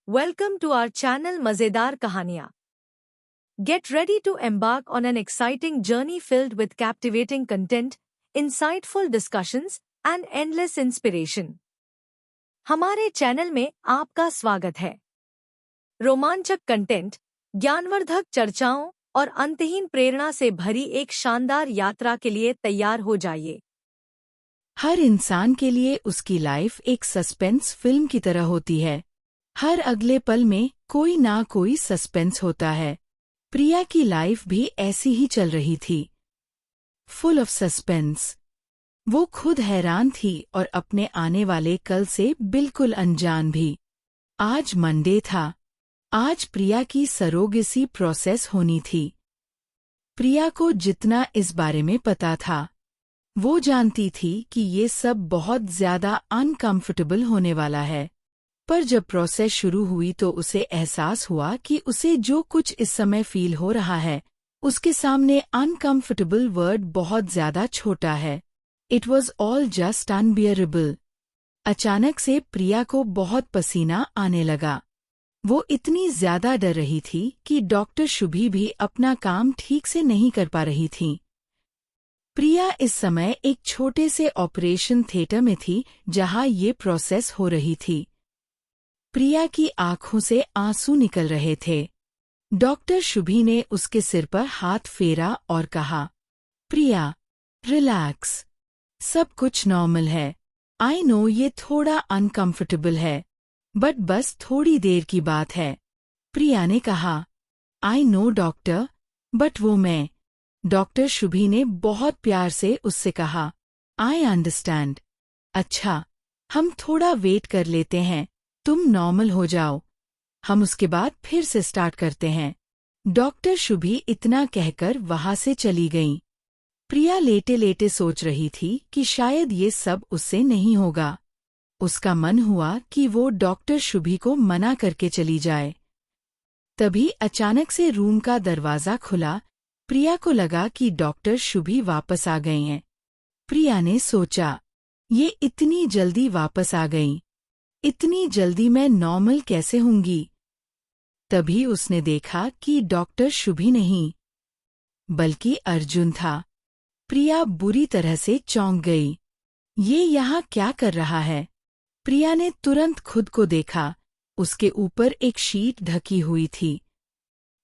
Welcome to our channel मजेदार कहानियाँ. Get ready to embark on an exciting journey filled with captivating content, insightful discussions and endless inspiration. हमारे channel में आपका स्वागत है. रोमांचक कंटेंट, ज्ञानवर्धक चर्चाओं और अंतहीन प्रेरणा से भरी एक शानदार यात्रा के लिए तैयार हो जाइए. हर इंसान के लिए उसकी लाइफ एक सस्पेंस फिल्म की तरह होती है. हर अगले पल में कोई ना कोई सस्पेंस होता है. प्रिया की लाइफ भी ऐसी ही चल रही थी, फुल ऑफ सस्पेंस. वो खुद हैरान थी और अपने आने वाले कल से बिल्कुल अनजान भी. आज मंडे था. आज प्रिया की सरोगेसी प्रोसेस होनी थी. प्रिया को जितना इस बारे में पता था, वो जानती थी कि ये सब बहुत ज्यादा अनकंफर्टेबल होने वाला है. पर जब प्रोसेस शुरू हुई तो उसे एहसास हुआ कि उसे जो कुछ इस समय फील हो रहा है, उसके सामने अनकंफर्टेबल वर्ड बहुत ज्यादा छोटा है. It was all just unbearable. अचानक से प्रिया को बहुत पसीना आने लगा. वो इतनी ज्यादा डर रही थी कि डॉक्टर शुभी भी अपना काम ठीक से नहीं कर पा रही थी. प्रिया इस समय एक छोटे से ऑपरेशन थिएटर में थी जहां ये प्रोसेस हो रही थी. प्रिया की आंखों से आंसू निकल रहे थे. डॉक्टर शुभी ने उसके सिर पर हाथ फेरा और कहा, प्रिया, रिलैक्स. सब कुछ नॉर्मल है. आई नो ये थोड़ा अनकंफर्टेबल है, बट बस थोड़ी देर की बात है. प्रिया ने कहा, आई नो डॉक्टर, बट वो मैं. डॉक्टर शुभी ने बहुत प्यार से उससे कहा, आई अंडरस्टैंड. अच्छा, हम थोड़ा वेट कर लेते हैं. तुम नॉर्मल हो जाओ. हम उसके बाद फिर से स्टार्ट करते हैं. डॉक्टर शुभी इतना कहकर वहां से चली गईं. प्रिया लेटे लेटे सोच रही थी कि शायद ये सब उससे नहीं होगा. उसका मन हुआ कि वो डॉक्टर शुभी को मना करके चली जाए. तभी अचानक से रूम का दरवाजा खुला. प्रिया को लगा कि डॉक्टर शुभी वापस आ गए हैं. प्रिया ने सोचा, ये इतनी जल्दी वापस आ गईं. इतनी जल्दी मैं नॉर्मल कैसे होंगी? तभी उसने देखा कि डॉक्टर शुभी नहीं, बल्कि अर्जुन था. प्रिया बुरी तरह से चौंक गई. ये यहाँ क्या कर रहा है? प्रिया ने तुरंत खुद को देखा. उसके ऊपर एक शीट ढकी हुई थी.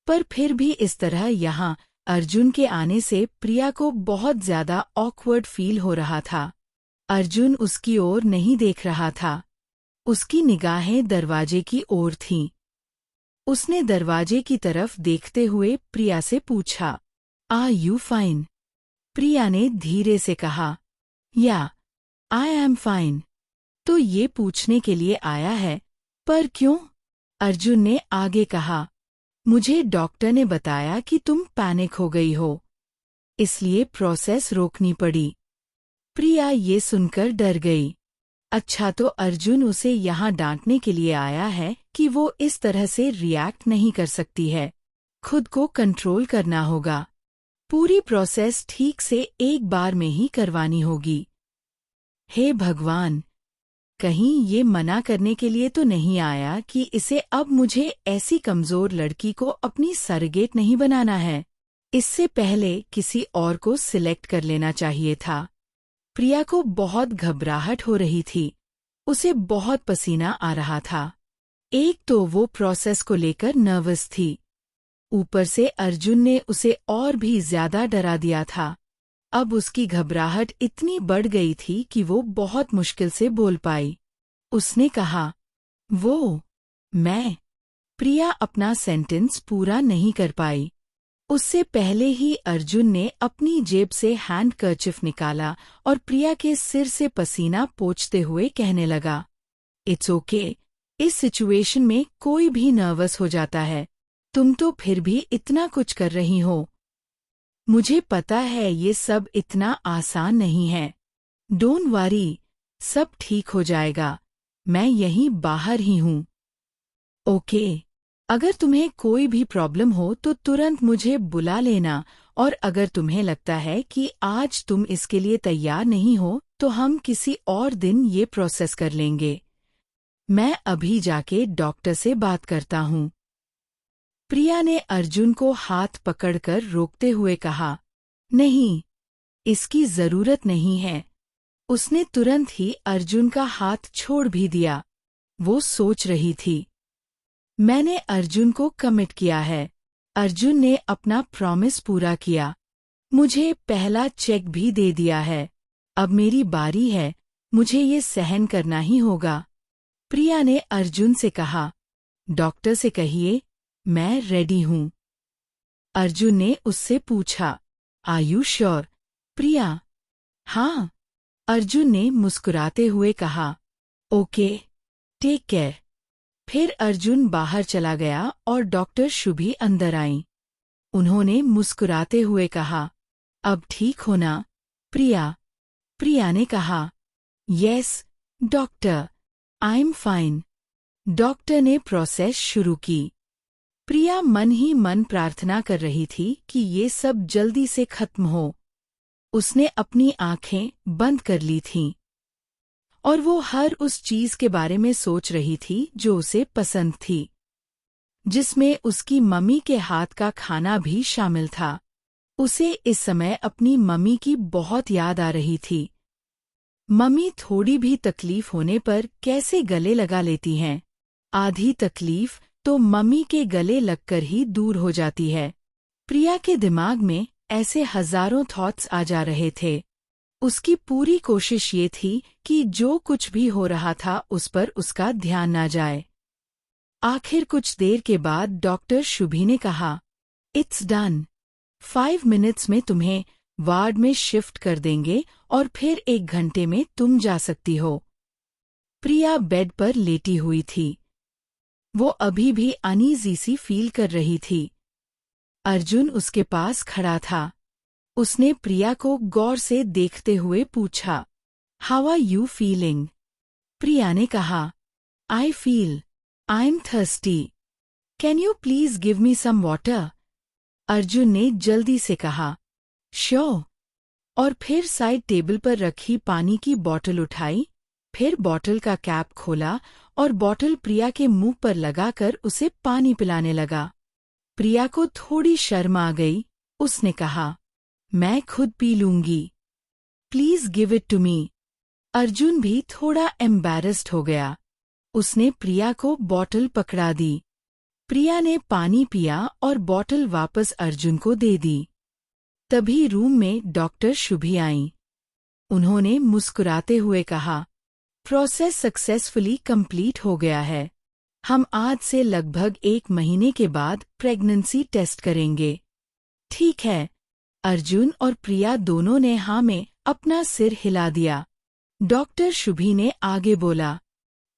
पर फिर भी इस तरह यहाँ अर्जुन के आने से प्रिया को बहुत ज्यादा ऑकवर्ड फील हो रहा था. अर्जुन उसकी ओर नहीं देख रहा था. उसकी निगाहें दरवाजे की ओर थीं. उसने दरवाजे की तरफ देखते हुए प्रिया से पूछा, आर यू फाइन? प्रिया ने धीरे से कहा, या, आई एम फाइन. तो ये पूछने के लिए आया है, पर क्यों? अर्जुन ने आगे कहा, मुझे डॉक्टर ने बताया कि तुम पैनिक हो गई हो, इसलिए प्रोसेस रोकनी पड़ी. प्रिया ये सुनकर डर गई. अच्छा, तो अर्जुन उसे यहाँ डांटने के लिए आया है कि वो इस तरह से रिएक्ट नहीं कर सकती है. खुद को कंट्रोल करना होगा. पूरी प्रोसेस ठीक से एक बार में ही करवानी होगी. हे भगवान, कहीं ये मना करने के लिए तो नहीं आया कि इसे अब मुझे ऐसी कमजोर लड़की को अपनी सरगेट नहीं बनाना है. इससे पहले किसी और को सिलेक्ट कर लेना चाहिए था. प्रिया को बहुत घबराहट हो रही थी. उसे बहुत पसीना आ रहा था. एक तो वो प्रोसेस को लेकर नर्वस थी, ऊपर से अर्जुन ने उसे और भी ज्यादा डरा दिया था. अब उसकी घबराहट इतनी बढ़ गई थी कि वो बहुत मुश्किल से बोल पाई. उसने कहा, वो, मैं. प्रिया अपना सेंटेंस पूरा नहीं कर पाई. उससे पहले ही अर्जुन ने अपनी जेब से हैंडकर्चिफ निकाला और प्रिया के सिर से पसीना पोंछते हुए कहने लगा, इट्स ओके. इस सिचुएशन में कोई भी नर्वस हो जाता है. तुम तो फिर भी इतना कुछ कर रही हो. मुझे पता है ये सब इतना आसान नहीं है. डोंट वरी, सब ठीक हो जाएगा. मैं यहीं बाहर ही हूँ. ओके. अगर तुम्हें कोई भी प्रॉब्लम हो तो तुरंत मुझे बुला लेना, और अगर तुम्हें लगता है कि आज तुम इसके लिए तैयार नहीं हो तो हम किसी और दिन ये प्रोसेस कर लेंगे. मैं अभी जाके डॉक्टर से बात करता हूँ। प्रिया ने अर्जुन को हाथ पकड़कर रोकते हुए कहा, नहीं, इसकी जरूरत नहीं है। उसने तुरंत ही अर्जुन का हाथ छोड़ भी दिया। वो सोच रही थी, मैंने अर्जुन को कमिट किया है। अर्जुन ने अपना प्रॉमिस पूरा किया। मुझे पहला चेक भी दे दिया है। अब मेरी बारी है, मुझे ये सहन करना ही होगा। प्रिया ने अर्जुन से कहा, डॉक्टर से कहिए, मैं रेडी हूँ। अर्जुन ने उससे पूछा, आर यू श्योर? प्रिया, हाँ। अर्जुन ने मुस्कुराते हुए कहा, ओके, टेक केयर। फिर अर्जुन बाहर चला गया और डॉक्टर शुभी अंदर आईं। उन्होंने मुस्कुराते हुए कहा, अब ठीक हो ना, प्रिया? प्रिया ने कहा, yes doctor, I am fine. Doctor ने प्रोसेस शुरू की। प्रिया मन ही मन प्रार्थना कर रही थी कि ये सब जल्दी से खत्म हो। उसने अपनी आंखें बंद कर ली थीं और वो हर उस चीज के बारे में सोच रही थी जो उसे पसंद थी, जिसमें उसकी मम्मी के हाथ का खाना भी शामिल था। उसे इस समय अपनी मम्मी की बहुत याद आ रही थी। मम्मी थोड़ी भी तकलीफ होने पर कैसे गले लगा लेती हैं। आधी तकलीफ तो मम्मी के गले लगकर ही दूर हो जाती है। प्रिया के दिमाग में ऐसे हजारों थॉट्स आ जा रहे थे। उसकी पूरी कोशिश ये थी कि जो कुछ भी हो रहा था उस पर उसका ध्यान ना जाए। आखिर कुछ देर के बाद डॉक्टर शुभी ने कहा, इट्स डन। 5 मिनट्स में तुम्हें वार्ड में शिफ्ट कर देंगे और फिर 1 घंटे में तुम जा सकती हो। प्रिया बेड पर लेटी हुई थी। वो अभी भी अनईजी सी फील कर रही थी। अर्जुन उसके पास खड़ा था। उसने प्रिया को गौर से देखते हुए पूछा, how are you feeling? Priya ने कहा, I am thirsty. Can you please give me some water? Arjun ने जल्दी से कहा, श्योर। और फिर साइड टेबल पर रखी पानी की बोतल उठाई, फिर बोतल का कैप खोला और बोतल प्रिया के मुंह पर लगाकर उसे पानी पिलाने लगा। प्रिया को थोड़ी शर्म आ गई। उसने कहा, मैं खुद पी लूंगी, please give it to me. Arjun भी थोड़ा एम्बैरेस्ड हो गया। उसने प्रिया को बोतल पकड़ा दी। प्रिया ने पानी पिया और बोतल वापस अर्जुन को दे दी। तभी रूम में डॉक्टर शुभी आईं। उन्होंने मुस्कुराते हुए कहा, प्रोसेस सक्सेसफुली कंप्लीट हो गया है। हम आज से लगभग 1 महीने के बाद प्रेगनेंसी टेस्ट करेंगे। ठीक है। अर्जुन और प्रिया दोनों ने हाँ में अपना सिर हिला दिया। डॉक्टर शुभी ने आगे बोला,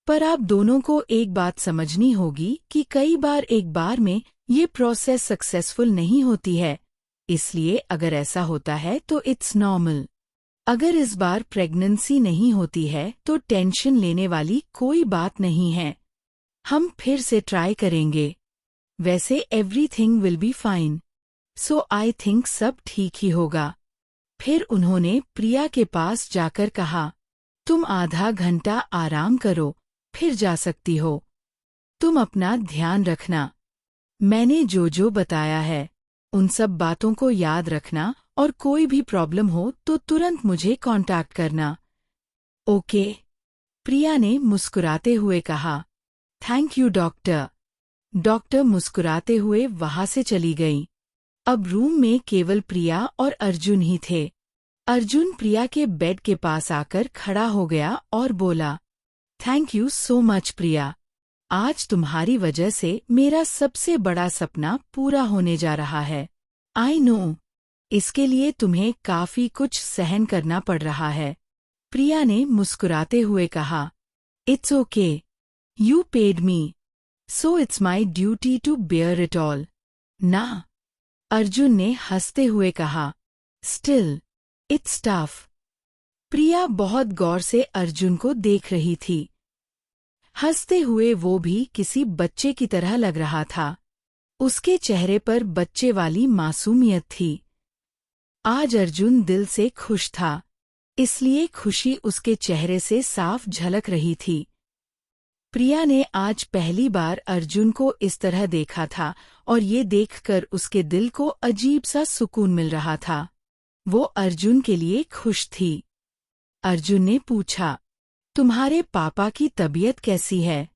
पर आप दोनों को एक बात समझनी होगी कि कई बार एक बार में ये प्रोसेस सक्सेसफुल नहीं होती है, इसलिए अगर ऐसा होता है तो इट्स नॉर्मल। अगर इस बार प्रेगनेंसी नहीं होती है तो टेंशन लेने वाली कोई बात नहीं है। हम फिर से ट्राई करेंगे। वैसे everything will be fine, so I think सब ठीक ही होगा। फिर उन्होंने प्रिया के पास जाकर कहा, तुम आधा घंटा आराम करो, फिर जा सकती हो। तुम अपना ध्यान रखना। मैंने जो जो बताया है उन सब बातों को याद रखना और कोई भी प्रॉब्लम हो तो तुरंत मुझे कांटेक्ट करना। ओके, प्रिया ने मुस्कुराते हुए कहा। Thank you doctor. डॉक्टर मुस्कुराते हुए वहां से चली गई। अब रूम में केवल प्रिया और अर्जुन ही थे। अर्जुन प्रिया के बेड के पास आकर खड़ा हो गया और बोला, थैंक यू सो मच प्रिया। आज तुम्हारी वजह से मेरा सबसे बड़ा सपना पूरा होने जा रहा है। आई नो, इसके लिए तुम्हें काफी कुछ सहन करना पड़ रहा है। प्रिया ने मुस्कुराते हुए कहा, it's okay, you paid me, so it's my duty to bear it all ना। अर्जुन ने हंसते हुए कहा, स्टिल इट्स टफ। प्रिया बहुत गौर से अर्जुन को देख रही थी। हंसते हुए वो भी किसी बच्चे की तरह लग रहा था। उसके चेहरे पर बच्चे वाली मासूमियत थी। आज अर्जुन दिल से खुश था, इसलिए खुशी उसके चेहरे से साफ झलक रही थी। प्रिया ने आज पहली बार अर्जुन को इस तरह देखा था और ये देखकर उसके दिल को अजीब सा सुकून मिल रहा था। वो अर्जुन के लिए खुश थी। अर्जुन ने पूछा, तुम्हारे पापा की तबीयत कैसी है?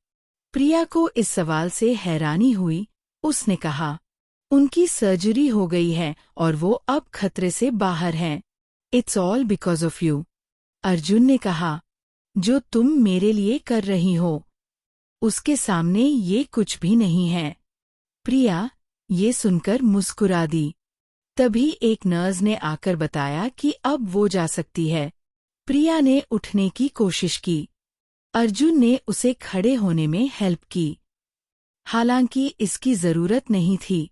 प्रिया को इस सवाल से हैरानी हुई। उसने कहा, उनकी सर्जरी हो गई है और वो अब खतरे से बाहर हैं। It's all because of you. Arjun ने कहा, जो तुम मेरे लिए कर रही हो उसके सामने ये कुछ भी नहीं है। प्रिया ये सुनकर मुस्कुरा दी। तभी एक नर्स ने आकर बताया कि अब वो जा सकती है। प्रिया ने उठने की कोशिश की। अर्जुन ने उसे खड़े होने में हेल्प की। हालांकि इसकी जरूरत नहीं थी।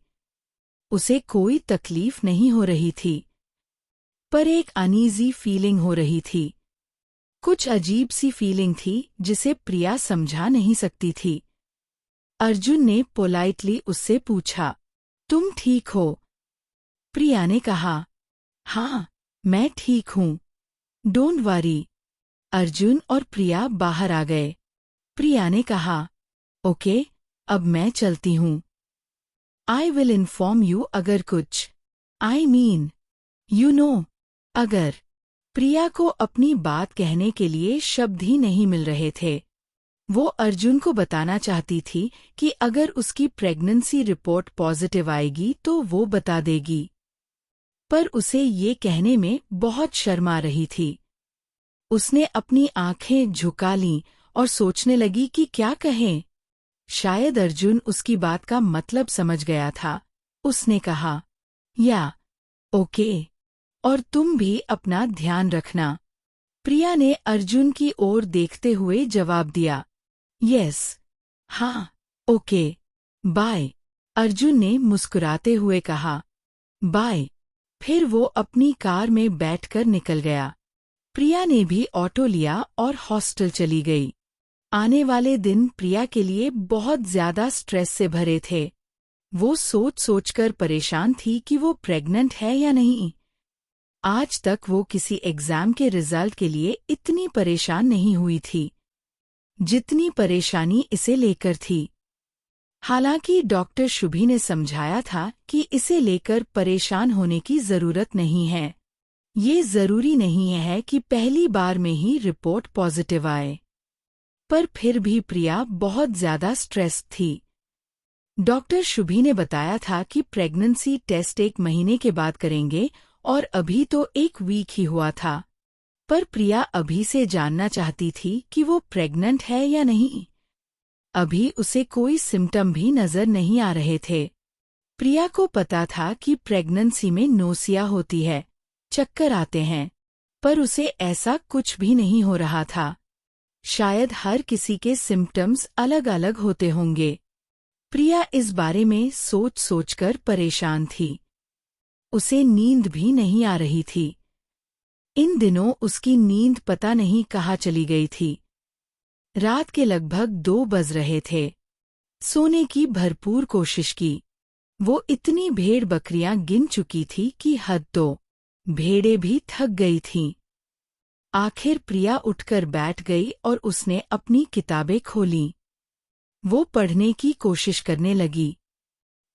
उसे कोई तकलीफ नहीं हो रही थी, पर एक अनईजी फीलिंग हो रही थी। कुछ अजीब सी फीलिंग थी जिसे प्रिया समझा नहीं सकती थी। अर्जुन ने पोलाइटली उससे पूछा, तुम ठीक हो? प्रिया ने कहा, हाँ, मैं ठीक हूँ। Don't worry. अर्जुन और प्रिया बाहर आ गए। प्रिया ने कहा, ओके, अब मैं चलती हूँ। आई विल इन्फॉर्म यू अगर कुछ, आई मीन, यू नो, अगर। प्रिया को अपनी बात कहने के लिए शब्द ही नहीं मिल रहे थे। वो अर्जुन को बताना चाहती थी कि अगर उसकी प्रेगनेंसी रिपोर्ट पॉजिटिव आएगी तो वो बता देगी, पर उसे ये कहने में बहुत शर्म आ रही थी। उसने अपनी आंखें झुका लीं और सोचने लगी कि क्या कहें। शायद अर्जुन उसकी बात का मतलब समझ गया था। उसने कहा, या, ओके, और तुम भी अपना ध्यान रखना। प्रिया ने अर्जुन की ओर देखते हुए जवाब दिया, यस, हाँ, ओके, बाय। अर्जुन ने मुस्कुराते हुए कहा, बाय। फिर वो अपनी कार में बैठकर निकल गया। प्रिया ने भी ऑटो लिया और हॉस्टल चली गई। आने वाले दिन प्रिया के लिए बहुत ज्यादा स्ट्रेस से भरे थे। वो सोच सोचकर परेशान थी कि वो प्रेग्नेंट है या नहीं। आज तक वो किसी एग्जाम के रिजल्ट के लिए इतनी परेशान नहीं हुई थी जितनी परेशानी इसे लेकर थी। हालांकि डॉक्टर शुभी ने समझाया था कि इसे लेकर परेशान होने की जरूरत नहीं है। ये जरूरी नहीं है कि पहली बार में ही रिपोर्ट पॉजिटिव आए। पर फिर भी प्रिया बहुत ज्यादा स्ट्रेस थी। डॉक्टर शुभी ने बताया था कि प्रेगनेंसी टेस्ट 1 महीने के बाद करेंगे और अभी तो 1 वीक ही हुआ था। पर प्रिया अभी से जानना चाहती थी कि वो प्रेग्नेंट है या नहीं। अभी उसे कोई सिम्टम भी नजर नहीं आ रहे थे। प्रिया को पता था कि प्रेगनेंसी में नोसिया होती है, चक्कर आते हैं, पर उसे ऐसा कुछ भी नहीं हो रहा था। शायद हर किसी के सिम्टम्स अलग अलग होते होंगे। प्रिया इस बारे में सोच सोचकर परेशान थी। उसे नींद भी नहीं आ रही थी। इन दिनों उसकी नींद पता नहीं कहाँ चली गई थी। रात के लगभग 2 बज रहे थे। सोने की भरपूर कोशिश की। वो इतनी भेड़ बकरियां गिन चुकी थी कि हद तो। भेड़ें भी थक गई थीं। आखिर प्रिया उठकर बैठ गई और उसने अपनी किताबें खोलीं। वो पढ़ने की कोशिश करने लगी।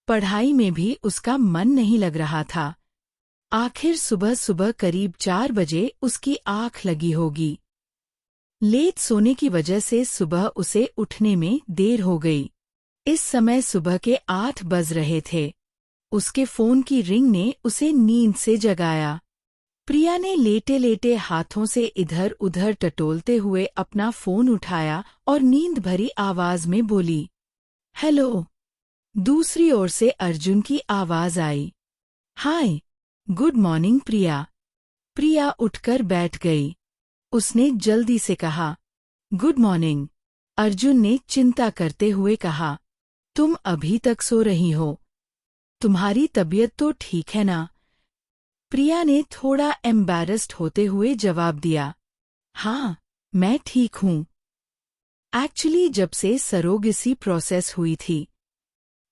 पढ़ाई में भी उसका मन नहीं लग रहा था। आखिर सुबह सुबह करीब 4 बजे उसकी आँख लगी होगी। लेट सोने की वजह से सुबह उसे उठने में देर हो गई। इस समय सुबह के 8 बज रहे थे। उसके फोन की रिंग ने उसे नींद से जगाया। प्रिया ने लेटे लेटे हाथों से इधर उधर टटोलते हुए अपना फोन उठाया और नींद भरी आवाज में बोली, हेलो। दूसरी ओर से अर्जुन की आवाज आई, हाय, गुड मॉर्निंग प्रिया। प्रिया उठकर बैठ गई। उसने जल्दी से कहा, गुड मॉर्निंग। अर्जुन ने चिंता करते हुए कहा, तुम अभी तक सो रही हो? तुम्हारी तबीयत तो ठीक है ना? प्रिया ने थोड़ा एम्बैरेस्ड होते हुए जवाब दिया, हाँ, मैं ठीक हूँ। एक्चुअली जब से सरोगेसी प्रोसेस हुई थी,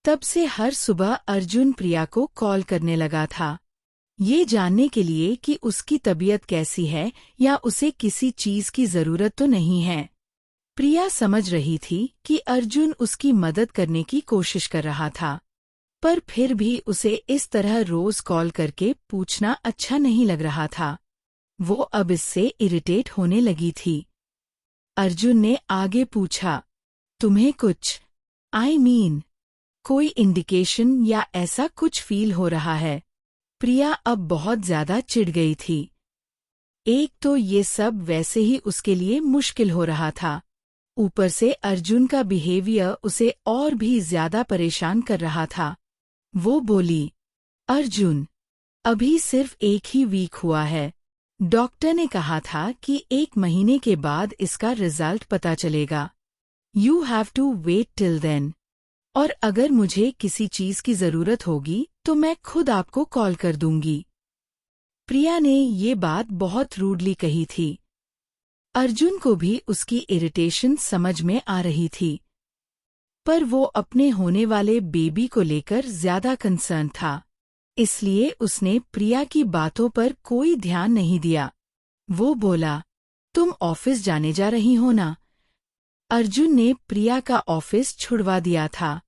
तब से हर सुबह अर्जुन प्रिया को कॉल करने लगा था, ये जानने के लिए कि उसकी तबीयत कैसी है या उसे किसी चीज की जरूरत तो नहीं है। प्रिया समझ रही थी कि अर्जुन उसकी मदद करने की कोशिश कर रहा था, पर फिर भी उसे इस तरह रोज कॉल करके पूछना अच्छा नहीं लग रहा था। वो अब इससे इरिटेट होने लगी थी। अर्जुन ने आगे पूछा, तुम्हें कुछ कोई इंडिकेशन या ऐसा कुछ फील हो रहा है? प्रिया अब बहुत ज्यादा चिढ़ गई थी। एक तो ये सब वैसे ही उसके लिए मुश्किल हो रहा था, ऊपर से अर्जुन का बिहेवियर उसे और भी ज्यादा परेशान कर रहा था। वो बोली, अर्जुन, अभी सिर्फ एक ही वीक हुआ है। डॉक्टर ने कहा था कि 1 महीने के बाद इसका रिजल्ट पता चलेगा। You have to wait till then. और अगर मुझे किसी चीज की जरूरत होगी तो मैं खुद आपको कॉल कर दूंगी। प्रिया ने ये बात बहुत रूडली कही थी। अर्जुन को भी उसकी इरिटेशन समझ में आ रही थी, पर वो अपने होने वाले बेबी को लेकर ज्यादा कंसर्न था, इसलिए उसने प्रिया की बातों पर कोई ध्यान नहीं दिया। वो बोला, तुम ऑफिस जाने जा रही हो ना? अर्जुन ने प्रिया का ऑफिस छुड़वा दिया था।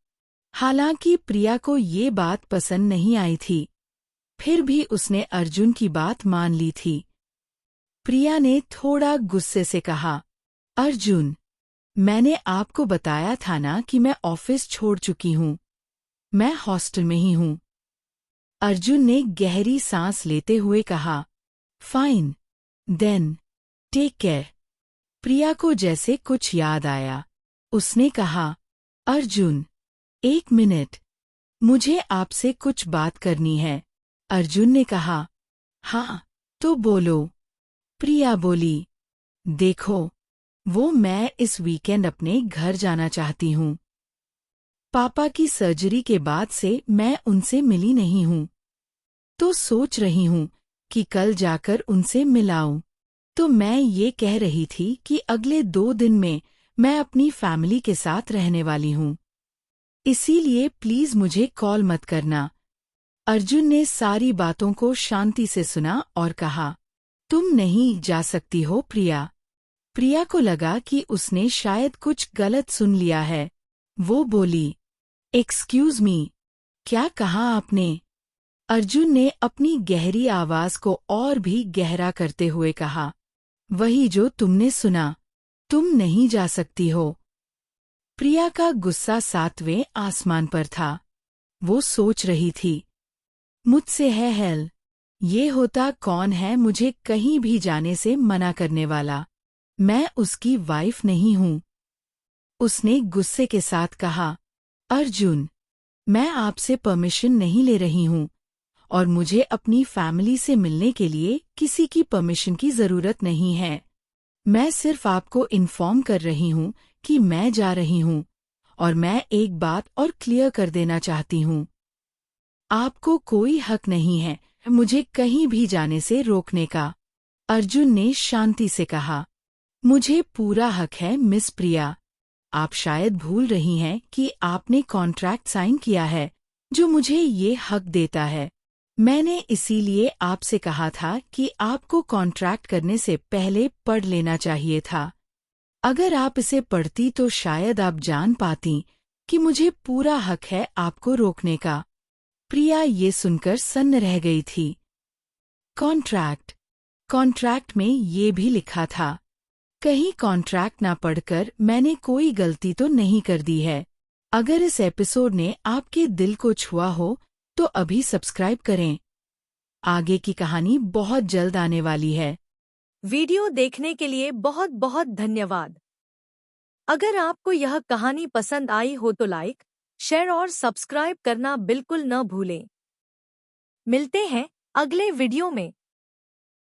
हालांकि प्रिया को ये बात पसंद नहीं आई थी, फिर भी उसने अर्जुन की बात मान ली थी। प्रिया ने थोड़ा गुस्से से कहा, अर्जुन, मैंने आपको बताया था ना कि मैं ऑफिस छोड़ चुकी हूँ। मैं हॉस्टल में ही हूँ। अर्जुन ने गहरी सांस लेते हुए कहा, फाइन, देन टेक केयर। प्रिया को जैसे कुछ याद आया। उसने कहा, अर्जुन, 1 मिनट, मुझे आपसे कुछ बात करनी है। अर्जुन ने कहा, हाँ, तो बोलो। प्रिया बोली, देखो, मैं इस वीकेंड अपने घर जाना चाहती हूँ। पापा की सर्जरी के बाद से मैं उनसे मिली नहीं हूँ, तो सोच रही हूँ कि कल जाकर उनसे मिलाऊं। तो मैं ये कह रही थी कि अगले 2 दिन में मैं अपनी फैमिली के साथ रहने वाली हूँ, इसीलिए प्लीज मुझे कॉल मत करना। अर्जुन ने सारी बातों को शांति से सुना और कहा, तुम नहीं जा सकती हो प्रिया। प्रिया को लगा कि उसने शायद कुछ गलत सुन लिया है। वो बोली, एक्सक्यूज मी, क्या कहा आपने? अर्जुन ने अपनी गहरी आवाज को और भी गहरा करते हुए कहा, वही जो तुमने सुना, तुम नहीं जा सकती हो। प्रिया का गुस्सा 7वें आसमान पर था। वो सोच रही थी, मुझसे है हेल, ये होता कौन है मुझे कहीं भी जाने से मना करने वाला? मैं उसकी वाइफ नहीं हूँ। उसने गुस्से के साथ कहा, अर्जुन, मैं आपसे परमिशन नहीं ले रही हूँ और मुझे अपनी फैमिली से मिलने के लिए किसी की परमिशन की जरूरत नहीं है। मैं सिर्फ आपको इन्फॉर्म कर रही हूँ कि मैं जा रही हूँ, और मैं एक बात और क्लियर कर देना चाहती हूँ। आपको कोई हक नहीं है मुझे कहीं भी जाने से रोकने का। अर्जुन ने शांति से कहा, मुझे पूरा हक है मिस प्रिया। आप शायद भूल रही हैं कि आपने कॉन्ट्रैक्ट साइन किया है जो मुझे ये हक देता है। मैंने इसीलिए आपसे कहा था कि आपको कॉन्ट्रैक्ट करने से पहले पढ़ लेना चाहिए था। अगर आप इसे पढ़ती तो शायद आप जान पाती कि मुझे पूरा हक है आपको रोकने का। प्रिया ये सुनकर सन्न रह गई थी। कॉन्ट्रैक्ट में ये भी लिखा था, कहीं कॉन्ट्रैक्ट ना पढ़कर मैंने कोई गलती तो नहीं कर दी है। अगर इस एपिसोड ने आपके दिल को छुआ हो तो अभी सब्सक्राइब करें। आगे की कहानी बहुत जल्द आने वाली है। वीडियो देखने के लिए बहुत बहुत धन्यवाद। अगर आपको यह कहानी पसंद आई हो तो लाइक, शेयर और सब्सक्राइब करना बिल्कुल न भूलें। मिलते हैं अगले वीडियो में।